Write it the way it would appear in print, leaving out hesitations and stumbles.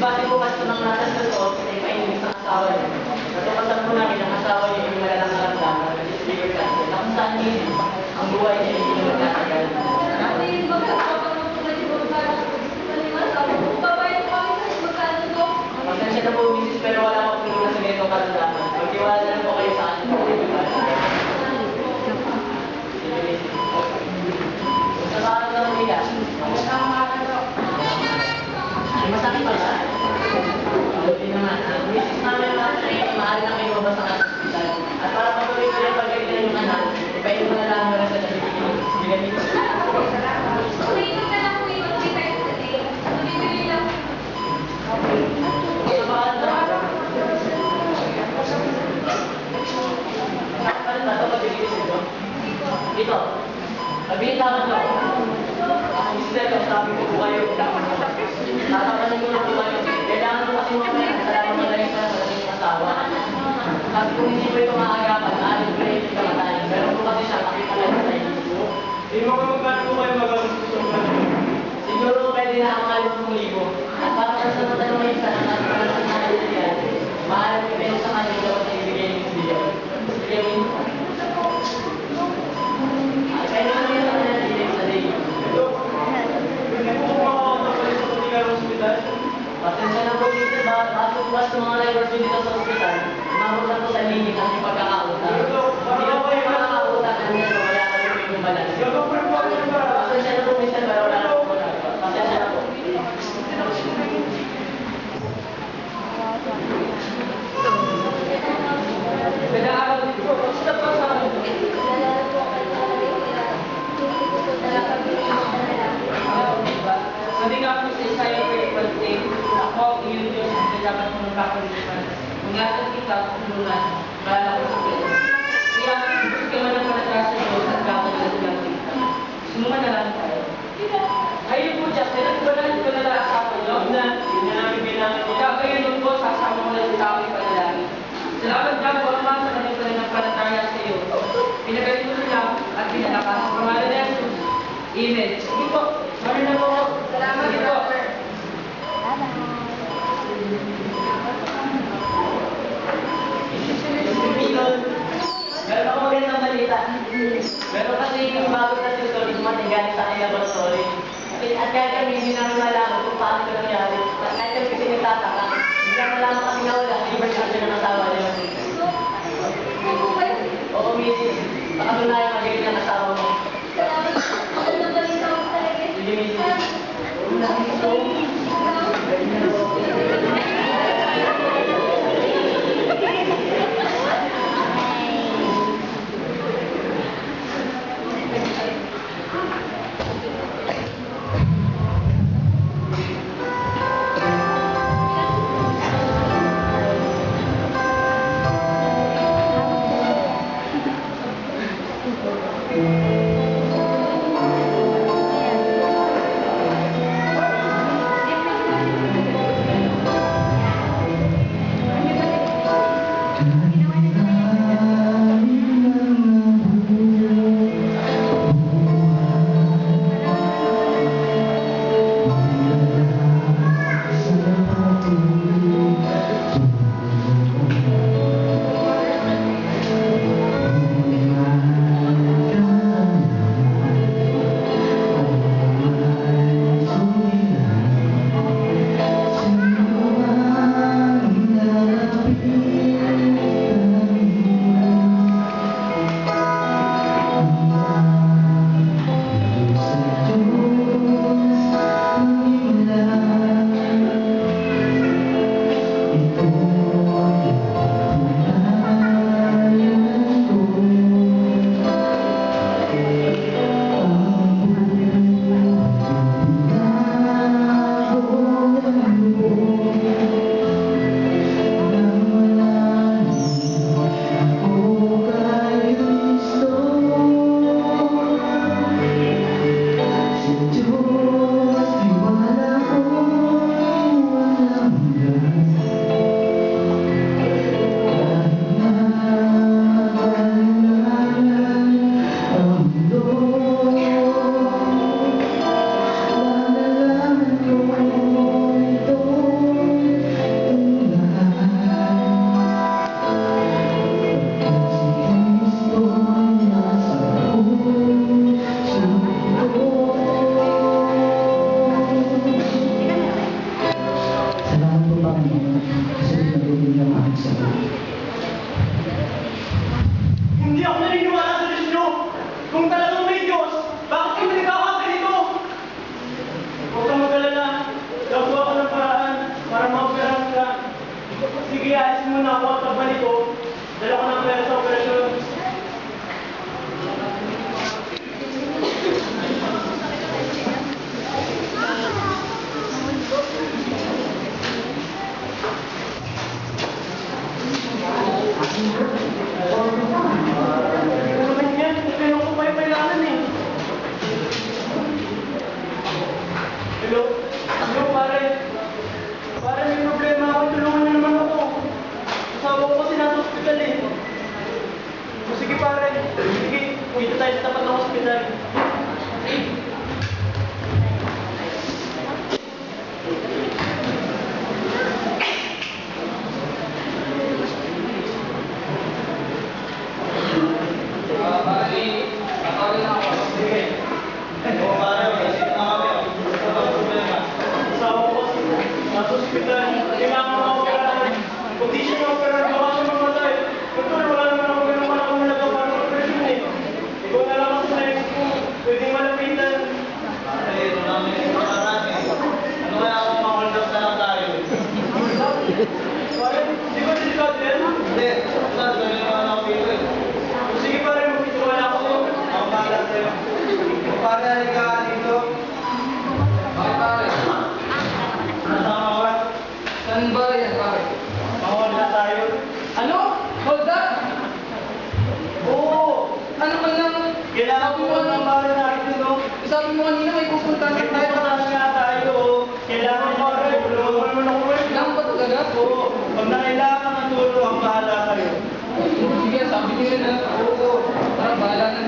base po kasi ng nasa totoo, kasi paingin sa asawa niya. Natukasan po namin ang asawa niya yung malalang naramdaman, which is liver cancer, na kung saan minsan ang buhay niya hindi naman tatagal. Pasensya na po, misis, pero wala akong tulong sa ganitong karamdaman. Magtiwala na lang po kayo sa akin. Sa bakit na umiyak? Ay, masakit pa ba? Buti naman. Misis namin naman ay mahal na kayo mabasa ka sa hospital. At para patuloy ko yung pagkagilan yung anak, ipayin mo na lang mo rin sa nabibigyan. Bigan dito. Dito. Pagbitawan ko. Mister, sabi ko po kayo. Tatapanin ko na po kayo. Kailangan ko kasi mamaya. Salamat na lang sa naging asawa. Sabi ko hindi ko ito maagapan. Alam ko na ito kamatayan. Pero po kasi siya, makita lang sa inyo. Hindi mo magkano po kayo magagusto sa siguro pwede na ang mga 5,000. At para sa natanong ngayon sa naman, para sa nangyayari, maalam ko pwede sa kanya dapat na ibigay yung video. Ibigay mo yun. Kaya naman yun ang nangyayari sa day. Ito. Hindi po makakapagpalit sa pagkikar hospital. Pasensya na po dito ba? Bago bukas ng mga drivers dito sa hospital, umabot na po sa limit ang yung pagkakauta. Hindi na po yung pagkakauta na niya, kaya kayo po yung balance. Pasensya na po, Mr. Pero wala na po. Pasensya na po. Pinaaral dito. Basta pa sa amin. Sabi nga po sa Isaiah 3:14, ako ang iyong Diyos at dapat mong kakalipan. Ingatan kita, tulungan, bahala ko sa Diyos. Kaya, gusto ka man ang panatras sa Diyos at kakalipan kita. Sumuman na lang tayo. Ayun po, Jack, pinagbalan ko na lang sa akin, no? Na, yun na namin kailangan. Ikaw, kayo nun po, sasama mo lang sa aking panalangin. Salamat ka po, Ama, sa kanyang pananampalataya sa iyo. Pinagalit mo sila at pinalakas. Pangalan na Jesus. Amen. Sige po, maroon na po. Salamat po. Meron ako magandang balita. Meron kasi yung bago na tutor, dumating galing sa aking laboratory. At kaya kami hindi namin malaman kung paano ito nangyari. At kaya kami kasi nagtataka. Hindi namin malaman kami na wala. Liver cancer ng asawa niya. Oo, misis. Baka doon na yung magaling ng asawa mo. Sige, misis. hospital. Kailangan mo operahan. Kung di siya na-operahan, baka siya mamatay. Doktor, wala naman ako ganun man ako nagawa ng operasyon eh. Ikaw na lang ako sa next ko. Pwedeng malapitan. Ay, ito namin yung marami. Ano kaya kung ma-hold up na lang tayo? Pare, di ba delikado yan? Hindi, sir, ganun naman ako dito eh. Sige pare, magtitiwala ako sa'yo. Ako bahala sa'yo. Pare, halika ka dito. Bakit pare? Nasama ka? Saan ba yan pare? Ma-hold na tayo. Ano? Hold up? Oo! Ano ka nang... Kailangan ko ng pare natin, no? Sabi mo kanina may pupunta na May tayo. pataas nga tayo. Kailangan mo pare, tulungan mo naman ako eh. Kailangan ba talaga? Oo, pag nakailangan ng tulong, ang bahala sa'yo. Sige, sabi niyo na. Oo. Parang bahala na.